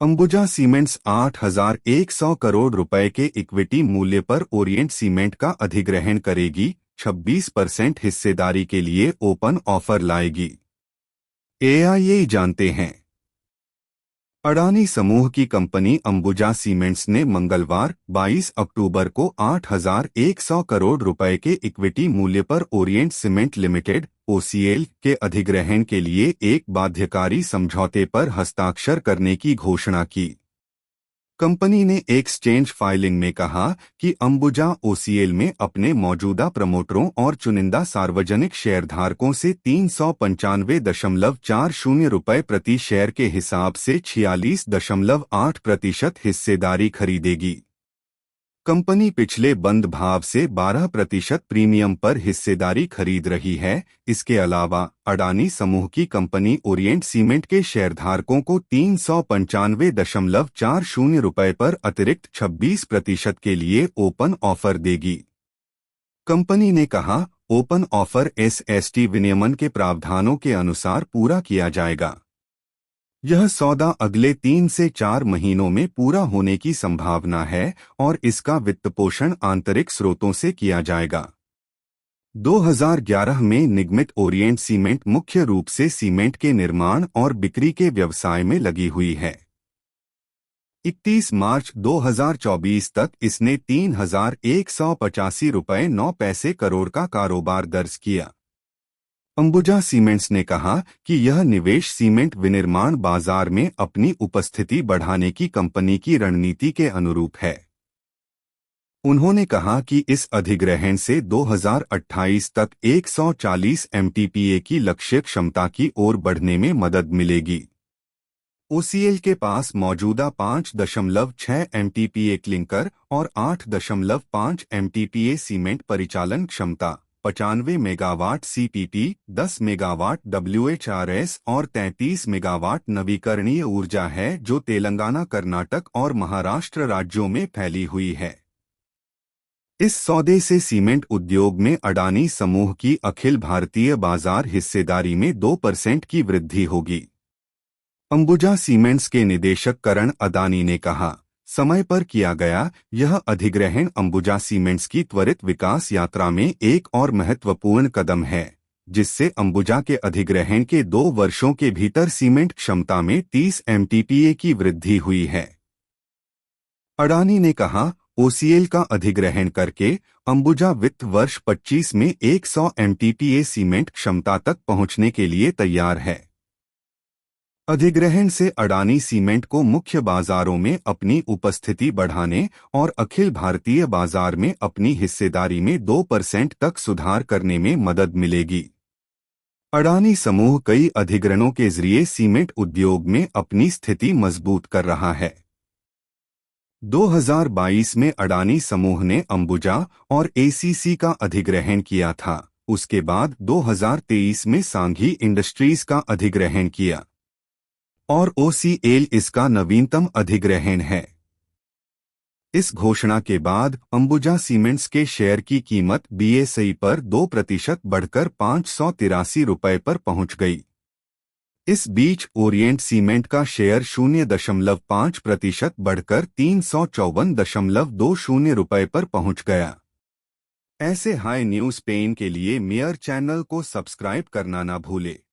Ambuja cements 8,100 crore रुपए के equity मूल्य पर ओरिएंट सीमेंट का अधिग्रहण करेगी। 26% हिस्सेदारी के लिए ओपन ऑफर लाएगी। एआईए जानते हैं। अडानी समूह की कंपनी अंबुजा सीमेंट्स ने मंगलवार 22 अक्टूबर को 8,100 करोड़ रुपए के इक्विटी मूल्य पर ओरिएंट सीमेंट लिमिटेड ओसीएल के अधिग्रहण के लिए एक बाध्यकारी समझौते पर हस्ताक्षर करने की घोषणा की। कंपनी ने एक्सचेंज फाइलिंग में कहा कि अंबुजा ओसीएल में अपने मौजूदा प्रमोटरों और चुनिंदा सार्वजनिक शेयरधारकों से 395.40 रुपये प्रति शेयर के हिसाब से 46.8% हिस्सेदारी खरीदेगी। कंपनी पिछले बंद भाव से 12% प्रीमियम पर हिस्सेदारी खरीद रही है। इसके अलावा अडानी समूह की कंपनी ओरिएंट सीमेंट के शेयरधारकों को 395.40 रुपये पर अतिरिक्त 26% के लिए ओपन ऑफर देगी। कंपनी ने कहा, ओपन ऑफर एसएसटी विनियमन के प्रावधानों के अनुसार पूरा किया जाएगा। यह सौदा अगले 3 से 4 महीनों में पूरा होने की संभावना है और इसका वित्तपोषण आंतरिक स्रोतों से किया जाएगा। 2011 में निगमित ओरिएंट सीमेंट मुख्य रूप से सीमेंट के निर्माण और बिक्री के व्यवसाय में लगी हुई है। 31 मार्च 2024 तक इसने 3,185 रुपये 9 पैसे करोड़ का कारोबार दर्ज किया। अंबुजा सीमेंट्स ने कहा कि यह निवेश सीमेंट विनिर्माण बाजार में अपनी उपस्थिति बढ़ाने की कंपनी की रणनीति के अनुरूप है। उन्होंने कहा कि इस अधिग्रहण से 2028 तक 140 एमटीपीए की लक्ष्य क्षमता की ओर बढ़ने में मदद मिलेगी। ओसीएल के पास मौजूदा 5.6 एमटीपीए क्लिंकर और 8.5 एमटीपीए सीमेंट परिचालन क्षमता, 95 मेगावाट सीपीपी, 10 मेगावाट डब्ल्यूएचआरएस और 33 मेगावाट नवीकरणीय ऊर्जा है, जो तेलंगाना, कर्नाटक और महाराष्ट्र राज्यों में फैली हुई है। इस सौदे से सीमेंट उद्योग में अडानी समूह की अखिल भारतीय बाजार हिस्सेदारी में 2% की वृद्धि होगी। अंबुजा सीमेंट्स के निदेशक करण अदानी ने कहा, समय पर किया गया यह अधिग्रहण अंबुजा सीमेंट्स की त्वरित विकास यात्रा में एक और महत्वपूर्ण कदम है, जिससे अंबुजा के अधिग्रहण के 2 वर्षों के भीतर सीमेंट क्षमता में 30 एमटीपीए की वृद्धि हुई है। अडानी ने कहा, ओसीएल का अधिग्रहण करके अंबुजा वित्त वर्ष 25 में 100 एमटीपीए सीमेंट क्षमता तक पहुंचने के लिए तैयार है। अधिग्रहण से अडानी सीमेंट को मुख्य बाजारों में अपनी उपस्थिति बढ़ाने और अखिल भारतीय बाजार में अपनी हिस्सेदारी में 2% तक सुधार करने में मदद मिलेगी। अडानी समूह कई अधिग्रहणों के जरिए सीमेंट उद्योग में अपनी स्थिति मजबूत कर रहा है। 2022 में अडानी समूह ने अंबुजा और एसीसी का अधिग्रहण किया था। उसके बाद 2023 में सांघी इंडस्ट्रीज का अधिग्रहण किया और ओसीएल इसका नवीनतम अधिग्रहण है। इस घोषणा के बाद अंबुजा सीमेंट्स के शेयर की कीमत बीएसई पर 2% बढ़कर 583 रुपये पर पहुंच गई। इस बीच ओरिएंट सीमेंट का शेयर 0.5% बढ़कर 354.20 रुपये पर पहुंच गया। ऐसे हाई न्यूज पेन के लिए मेयर चैनल को सब्सक्राइब करना ना भूले।